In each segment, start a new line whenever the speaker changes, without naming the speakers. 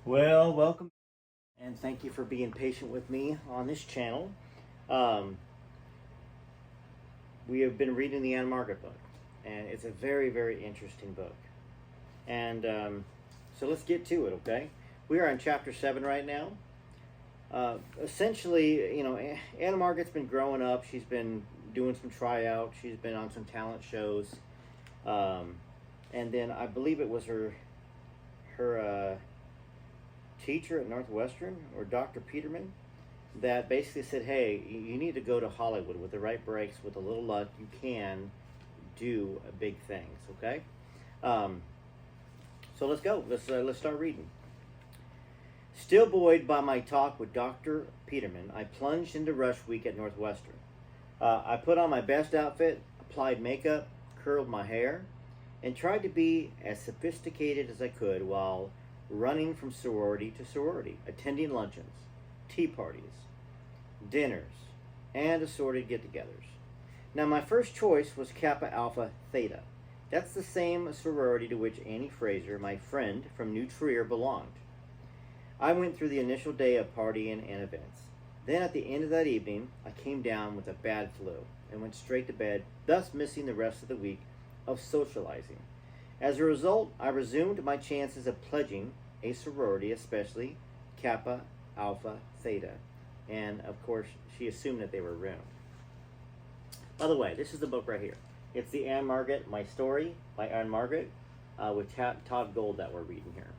Well, welcome and thank you for being patient with me on this channel. Um, we have been reading the Ann-Margret book, and it's a very, very interesting book. And so let's get to it, okay? We are on chapter 7 right now. Essentially, Ann-Margret's been growing up. She's been doing some tryouts. She's been on some talent shows. And then I believe it was her teacher at Northwestern, or Dr. Peterman, that basically said, hey, you need to go to Hollywood. With the right breaks, with a little luck, you can do big things, okay? So let's go. Let's start reading. Still buoyed by my talk with Dr. Peterman, I plunged into rush week at Northwestern. I put on my best outfit, applied makeup, curled my hair, and tried to be as sophisticated as I could while running from sorority to sorority, attending luncheons, tea parties, dinners, and assorted get-togethers. Now, my first choice was Kappa Alpha Theta. That's the same sorority to which Annie Fraser, my friend from New Trier, belonged. I went through the initial day of partying and events. Then at the end of that evening, I came down with a bad flu and went straight to bed, thus missing the rest of the week of socializing. As a result, I resumed my chances of pledging a sorority, especially Kappa Alpha Theta. And of course, she assumed that they were ruined. By the way, this is the book right here. It's the Ann-Margret, My Story by Ann-Margret, with Todd Gold that we're reading here.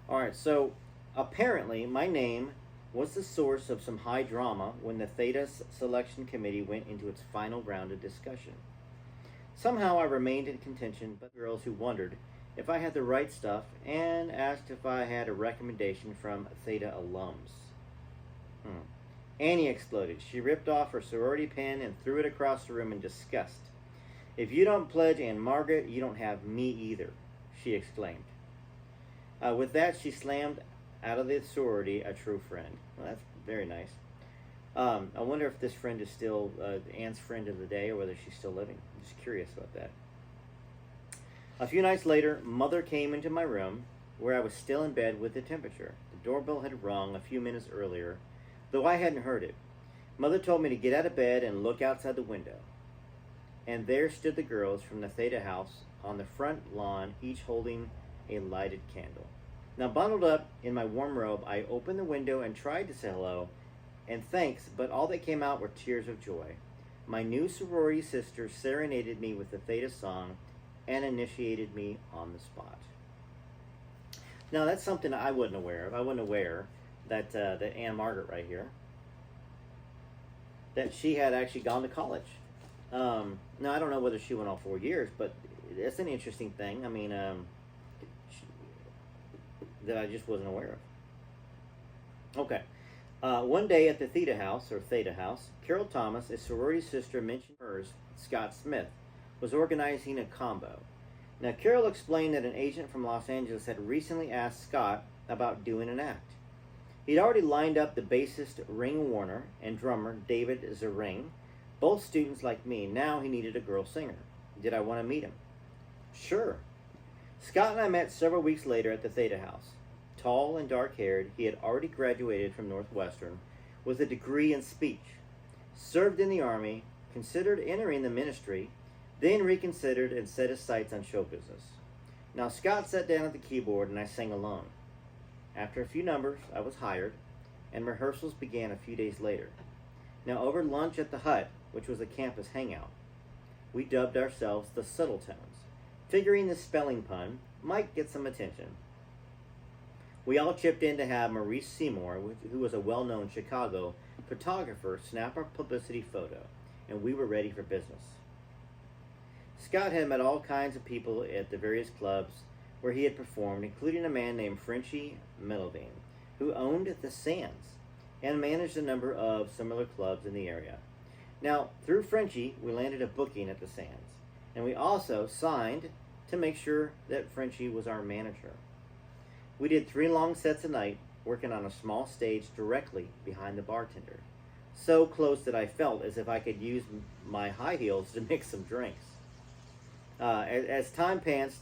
Alright, so apparently my name was the source of some high drama when the Theta selection committee went into its final round of discussion. Somehow I remained in contention, but girls who wondered if I had the right stuff and asked if I had a recommendation from Theta alums. Annie exploded. She ripped off her sorority pin and threw it across the room in disgust. If you don't pledge Ann-Margret, you don't have me either, she exclaimed. With that, she slammed out of the sorority a true friend. Well, that's very nice. I wonder if this friend is still Ann's friend of the day, or whether she's still living. I'm just curious about that. A few nights later, Mother came into my room, where I was still in bed with the temperature. The doorbell had rung a few minutes earlier, though I hadn't heard it. Mother told me to get out of bed and look outside the window. And there stood the girls from the Theta house on the front lawn, each holding a lighted candle. Now, bundled up in my warm robe, I opened the window and tried to say hello and thanks, but all that came out were tears of joy. My new sorority sister serenaded me with the Theta song and initiated me on the spot. Now, that's something I wasn't aware of. I wasn't aware that that Ann-Margret right here, that she had actually gone to college. Now, I don't know whether she went all 4 years, but it's an interesting thing. I mean, that I just wasn't aware of. Okay. One day at the Theta house, Carol Thomas, a sorority sister mentioned hers, Scott Smith, was organizing a combo. Now, Carol explained that an agent from Los Angeles had recently asked Scott about doing an act. He'd already lined up the bassist Ring Warner and drummer David Zering, both students like me. Now he needed a girl singer. Did I want to meet him? Sure. Scott and I met several weeks later at the Theta house. Tall and dark-haired, he had already graduated from Northwestern with a degree in speech, served in the Army, considered entering the ministry, then reconsidered and set his sights on show business. Now, Scott sat down at the keyboard and I sang alone. After a few numbers, I was hired, and rehearsals began a few days later. Now, over lunch at the Hut, which was a campus hangout, we dubbed ourselves the Subtle Tones, figuring the spelling pun might get some attention. We all chipped in to have Maurice Seymour, who was a well-known Chicago photographer, snap our publicity photo, and we were ready for business. Scott had met all kinds of people at the various clubs where he had performed, including a man named Frenchie Melvin, who owned the Sands and managed a number of similar clubs in the area. Now, through Frenchie, we landed a booking at the Sands, and we also signed to make sure that Frenchie was our manager. We did 3 long sets a night, working on a small stage directly behind the bartender, so close that I felt as if I could use my high heels to mix some drinks. As time passed,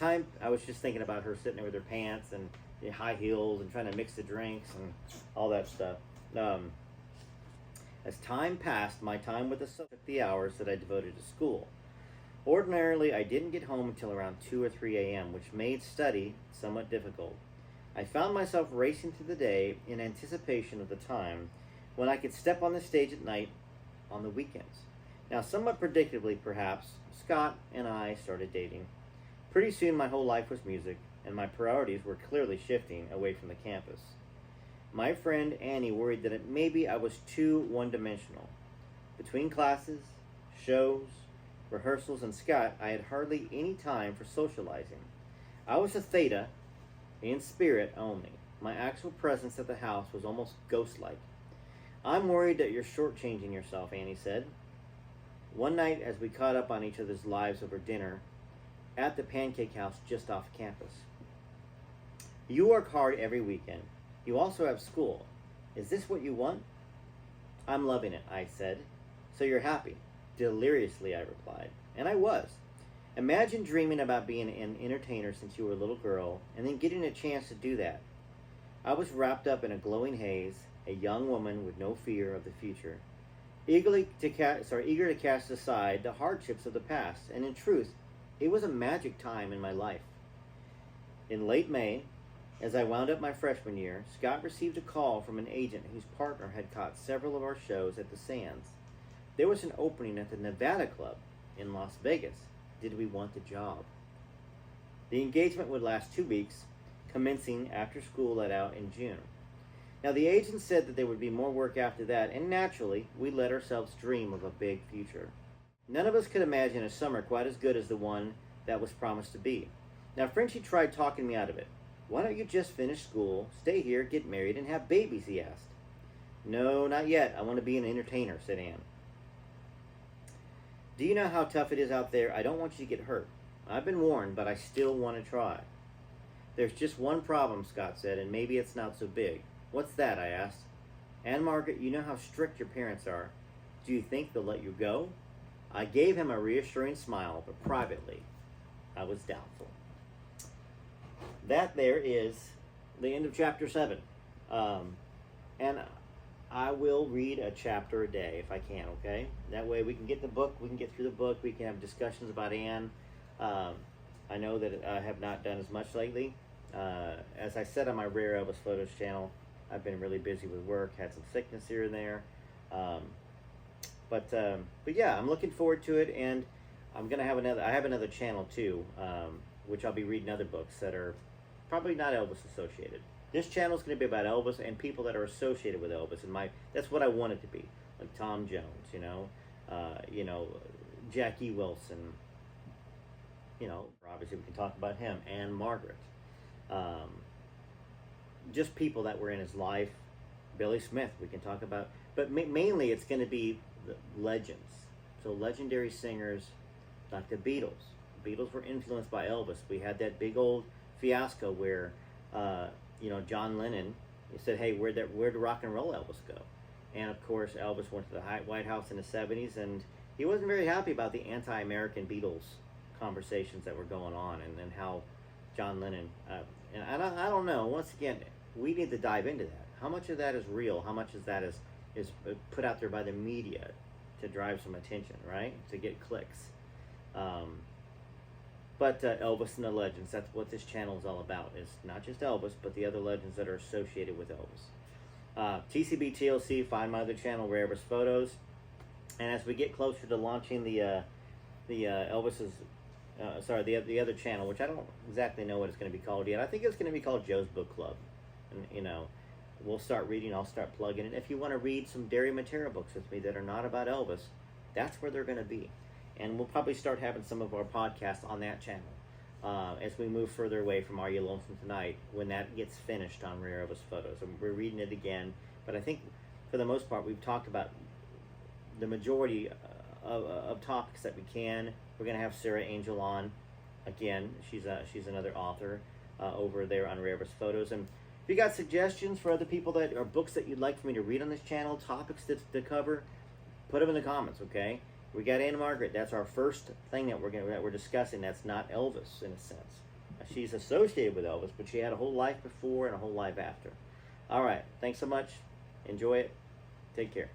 I was just thinking about her sitting there with her pants and the high heels and trying to mix the drinks and all that stuff. As time passed, my time with the hours that I devoted to school. Ordinarily, I didn't get home until around 2 or 3 a.m., which made study somewhat difficult. I found myself racing through the day in anticipation of the time when I could step on the stage at night on the weekends. Now, somewhat predictably, perhaps, Scott and I started dating. Pretty soon, my whole life was music, and my priorities were clearly shifting away from the campus. My friend Annie worried that maybe I was too one-dimensional. Between classes, shows, rehearsals, and Scott, I had hardly any time for socializing. I was a theta, in spirit only. My actual presence at the house was almost ghost-like. I'm worried that you're shortchanging yourself, Annie said. One night, as we caught up on each other's lives over dinner, at the pancake house just off campus. You work hard every weekend. You also have school. Is this what you want? I'm loving it, I said. So you're happy? Deliriously, I replied. And I was. Imagine dreaming about being an entertainer since you were a little girl, and then getting a chance to do that. I was wrapped up in a glowing haze, a young woman with no fear of the future, eager to cast aside the hardships of the past, and in truth, it was a magic time in my life. In late May, as I wound up my freshman year, Scott received a call from an agent whose partner had caught several of our shows at the Sands. There was an opening at the Nevada Club in Las Vegas. Did we want the job? The engagement would last 2 weeks, commencing after school let out in June. Now, the agent said that there would be more work after that, and naturally, we let ourselves dream of a big future. None of us could imagine a summer quite as good as the one that was promised to be. Now, Frenchie tried talking me out of it. Why don't you just finish school, stay here, get married, and have babies, he asked. No, not yet. I want to be an entertainer, said Ann. Do you know how tough it is out there? I don't want you to get hurt. I've been warned, but I still want to try. There's just one problem, Scott said, and maybe it's not so big. What's that? I asked. Ann-Margret, you know how strict your parents are. Do you think they'll let you go? I gave him a reassuring smile, but privately, I was doubtful. That there is the end of chapter 7. And I will read a chapter a day if I can, okay? That way we can get the book, we can get through the book, we can have discussions about Anne. I know that I have not done as much lately. As I said on my Rare Elvis Photos channel, I've been really busy with work, had some sickness here and there. But yeah, I'm looking forward to it, and I'm gonna have I have another channel too, which I'll be reading other books that are probably not Elvis associated. This channel is going to be about Elvis and people that are associated with Elvis, and that's what I want it to be, like Tom Jones, Jackie Wilson, obviously we can talk about him, Ann-Margret, just people that were in his life, Billy Smith we can talk about, but mainly it's going to be the legends, so legendary singers like the Beatles. The Beatles were influenced by Elvis. We had that big old fiasco where John Lennon said, hey, where'd rock and roll Elvis go? And of course Elvis went to the White House in the 70s, and he wasn't very happy about the anti-American Beatles conversations that were going on, and how John Lennon and I don't know, once again we need to dive into that. How much of that is real? How much of that is put out there by the media to drive some attention, right? To get clicks. But Elvis and the legends, that's what this channel is all about. It's not just Elvis, but the other legends that are associated with Elvis. TCB TLC, find my other channel, Rare Elvis Photos. And as we get closer to launching the other channel, which I don't exactly know what it's going to be called yet. I think it's going to be called Joe's Book Club. And, we'll start reading, I'll start plugging it. If you want to read some Derry Matera books with me that are not about Elvis, that's where they're going to be. And we'll probably start having some of our podcasts on that channel as we move further away from Are You Lonesome Tonight, when that gets finished on Rare Elvis Photos. And we're reading it again, but I think for the most part we've talked about the majority of topics that we can. We're going to have Sarah Angel on again. She's another author over there on Rare Elvis Photos. And if you got suggestions for other people or books that you'd like for me to read on this channel, topics to cover, put them in the comments, okay? We got Ann-Margret. That's our first thing that we're discussing. That's not Elvis in a sense. She's associated with Elvis, but she had a whole life before and a whole life after. All right. Thanks so much. Enjoy it. Take care.